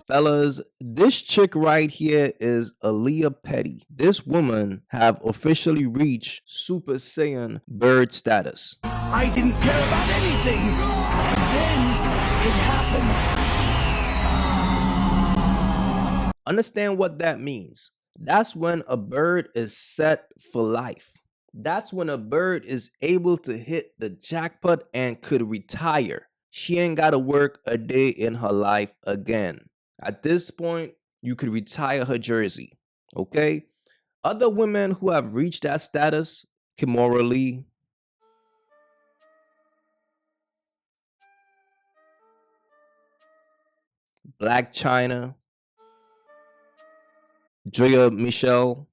Fellas, this chick right here is Aaliyah Petty. This woman have officially reached Super Saiyan bird status. I didn't care about anything. And then it happened. Understand what that means. That's when a bird is set for life. That's when a bird is able to hit the jackpot and could retire. She ain't got to work a day in her life again. At this point, you could retire her jersey. Okay? Other women who have reached that status, Kimora Lee, Black China, Drea Michelle,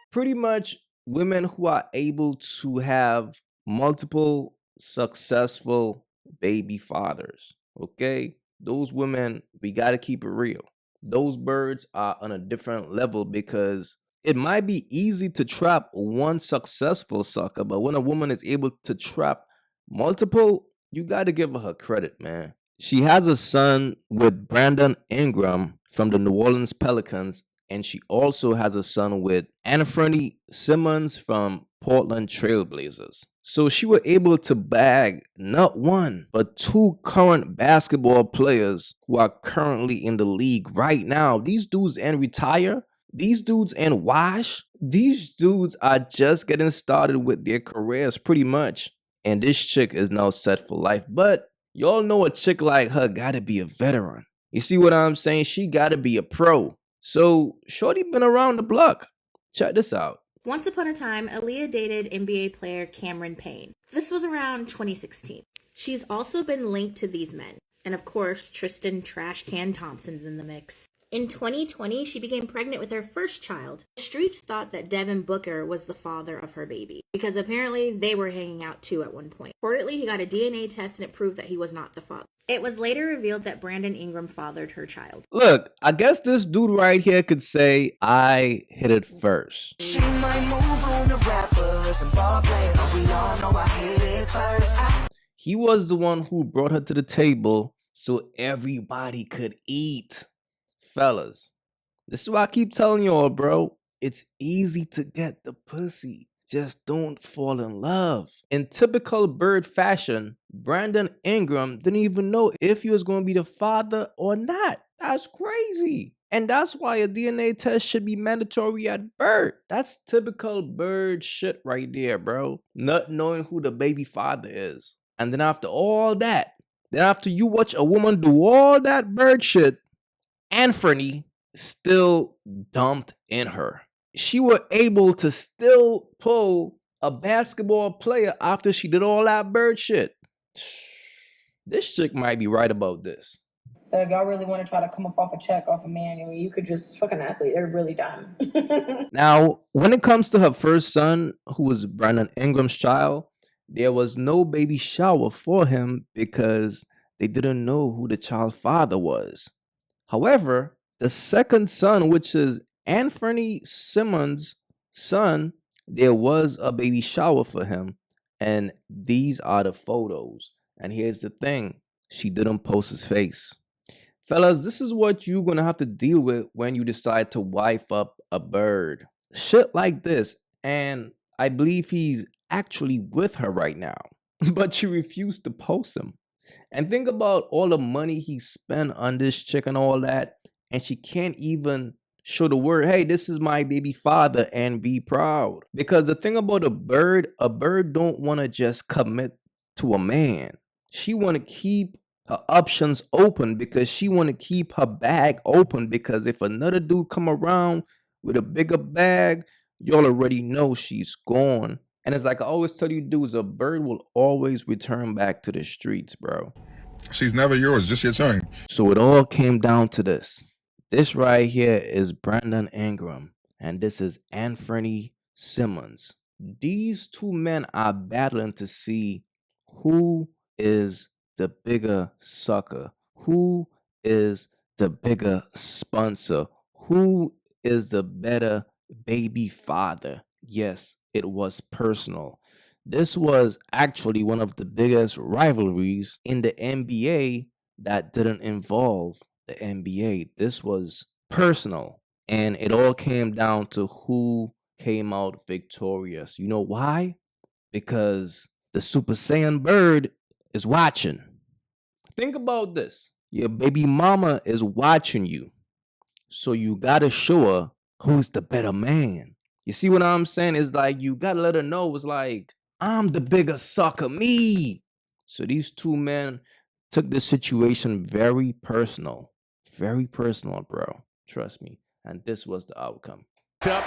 pretty much women who are able to have multiple successful baby fathers. Okay? Those women, we got to keep it real. Those birds are on a different level because it might be easy to trap one successful sucker, but when a woman is able to trap multiple, you got to give her credit, man. She has a son with Brandon Ingram from the New Orleans Pelicans, and she also has a son with Anthony Simmons from Portland Trailblazers. So she was able to bag not one, but two current basketball players who are currently in the league right now. These dudes ain't retire. These dudes ain't wash. These dudes are just getting started with their careers pretty much. And this chick is now set for life. But y'all know a chick like her gotta be a veteran. You see what I'm saying? She gotta be a pro. So shorty been around the block. Check this out. Once upon a time, Aaliyah dated NBA player Cameron Payne. This was around 2016. She's also been linked to these men. And of course, Tristan Trash Can Thompson's in the mix. In 2020, she became pregnant with her first child. The streets thought that Devin Booker was the father of her baby, because apparently they were hanging out too at one point. Reportedly, he got a DNA test and it proved that he was not the father. It was later revealed that Brandon Ingram fathered her child. Look, I guess this dude right here could say, I hit it first. She might move on the rappers and ball players, but we all know I hit it first. He was the one who brought her to the table so everybody could eat. Fellas, this is why I keep telling y'all, bro. It's easy to get the pussy. Just don't fall in love. In typical bird fashion, Brandon Ingram didn't even know if he was going to be the father or not. That's crazy. And that's why a DNA test should be mandatory at birth. That's typical bird shit right there, bro. Not knowing who the baby father is. And then after all that, then after you watch a woman do all that bird shit, Anthony still dumped in her. She was able to still pull a basketball player after she did all that bird shit. This chick might be right about this. So if y'all really want to try to come up off a check off a man, I mean, you could just fuck an athlete. They're really dumb. Now, when it comes to her first son, who was Brandon Ingram's child, there was no baby shower for him because they didn't know who the child's father was. However, the second son, which is Anthony Simmons' son, there was a baby shower for him. And these are the photos. And here's the thing. She didn't post his face. Fellas, this is what you're going to have to deal with when you decide to wife up a bird. Shit like this. And I believe he's actually with her right now. But she refused to post him. And think about all the money he spent on this chick and all that. And she can't even show the word, hey, this is my baby father, and be proud. Because the thing about a bird don't want to just commit to a man. She want to keep her options open because she want to keep her bag open. Because if another dude come around with a bigger bag, y'all already know she's gone. And it's like I always tell you dudes, a bird will always return back to the streets, bro. She's never yours, just your tongue. So it all came down to this. This right here is Brandon Ingram, and this is Anthony Simmons. These two men are battling to see who is the bigger sucker, who is the bigger sponsor, who is the better baby father. Yes, it was personal. This was actually one of the biggest rivalries in the NBA that didn't involve the NBA. This was personal, and it all came down to who came out victorious. You know why? Because the Super Saiyan bird is watching. Think about this. Your baby mama is watching you. So you gotta show her who's the better man. You see what I'm saying? It's like you gotta let her know it's like, I'm the bigger sucker, me. So these two men took this situation very personal. Very personal, bro. Trust me. And this was the outcome. Up.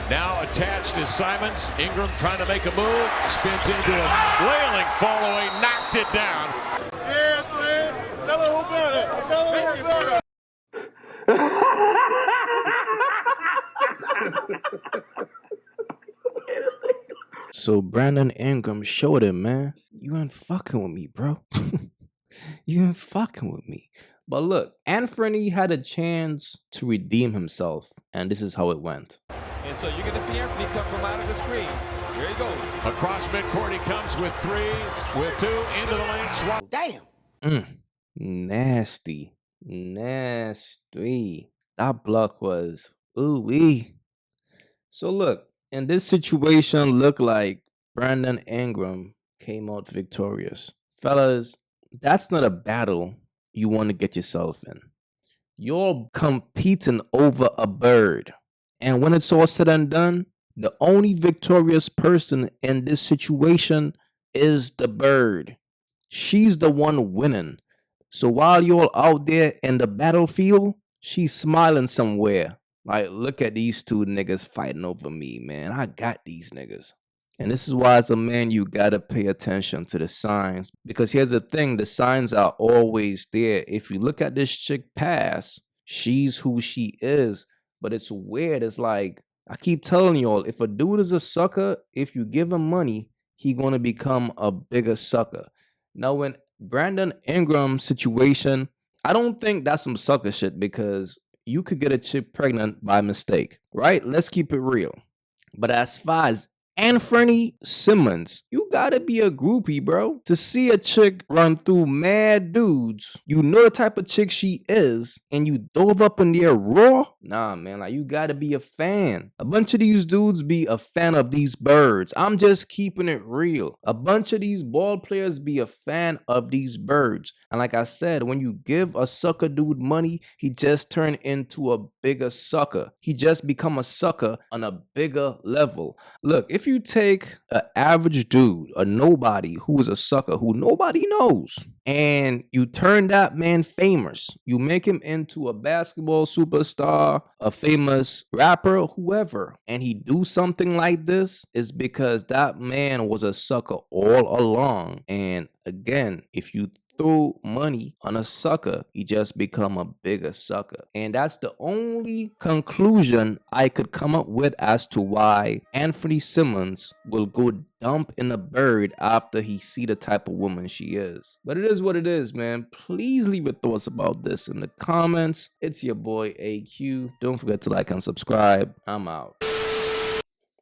Now attached is Simons. Ingram trying to make a move. Spins into a flailing follow-away. Knocked it down. Yeah, man. Tell her who better. Tell her who better. So Brandon Ingram showed him, man, you ain't fucking with me, bro. You ain't fucking with me. But look, Anthony had a chance to redeem himself, and this is how it went. And so you're going to see Anthony come from out of the screen. Here he goes. Across midcourt, he comes with three, with two, into the lane, swap. Damn. Nasty. Nasty. That block was ooh-wee. So look, in this situation, looked like Brandon Ingram came out victorious. Fellas, that's not a battle you want to get yourself in. You're competing over a bird. And when it's all said and done, the only victorious person in this situation is the bird. She's the one winning. So while you're out there in the battlefield, she's smiling somewhere. Like, look at these two niggas fighting over me, man. I got these niggas. And this is why, as a man, you gotta pay attention to the signs. Because here's the thing, the signs are always there. If you look at this chick pass, she's who she is. But it's weird. It's like, I keep telling y'all, if a dude is a sucker, if you give him money, he gonna become a bigger sucker. Now, in Brandon Ingram's situation, I don't think that's some sucker shit, because you could get a chick pregnant by mistake, right? Let's keep it real. But as far as Anthony Simmons, you gotta be a groupie, bro. To see a chick run through mad dudes, you know the type of chick she is, and you dove up in there raw? Nah, man, like, you gotta be a fan. A bunch of these dudes be a fan of these birds. I'm just keeping it real. A bunch of these ball players be a fan of these birds. And like I said, when you give a sucker dude money, he just turned into a bigger sucker. He just become a sucker on a bigger level. Look, if you take an average dude, a nobody who is a sucker, who nobody knows, and you turn that man famous, you make him into a basketball superstar, a famous rapper, whoever, and he do something like this, is because that man was a sucker all along. And again, if you throw money on a sucker, he just become a bigger sucker. And that's the only conclusion I could come up with as to why Anthony Simmons will go dump in a bird after he see the type of woman she is. But it is what it is, man. Please leave your thoughts about this in the comments. It's your boy AyeQ. Don't forget to like and subscribe. I'm out.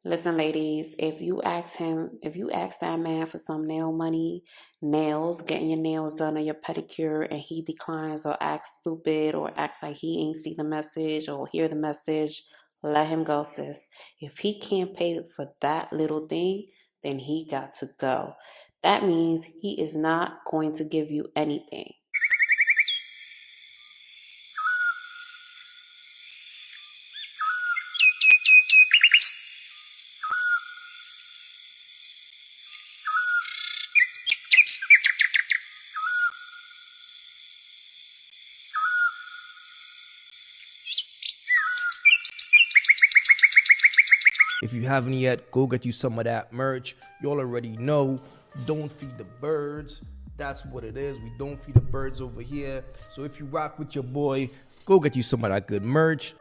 Listen, ladies, if you ask that man for some nail money, nails, getting your nails done or your pedicure, and he declines or acts stupid or acts like he ain't see the message or hear the message, let him go, sis. If he can't pay for that little thing, then he got to go. That means he is not going to give you anything. If you haven't yet, go get you some of that merch. Y'all already know, don't feed the birds. That's what it is. We don't feed the birds over here. So if you rock with your boy, go get you some of that good merch.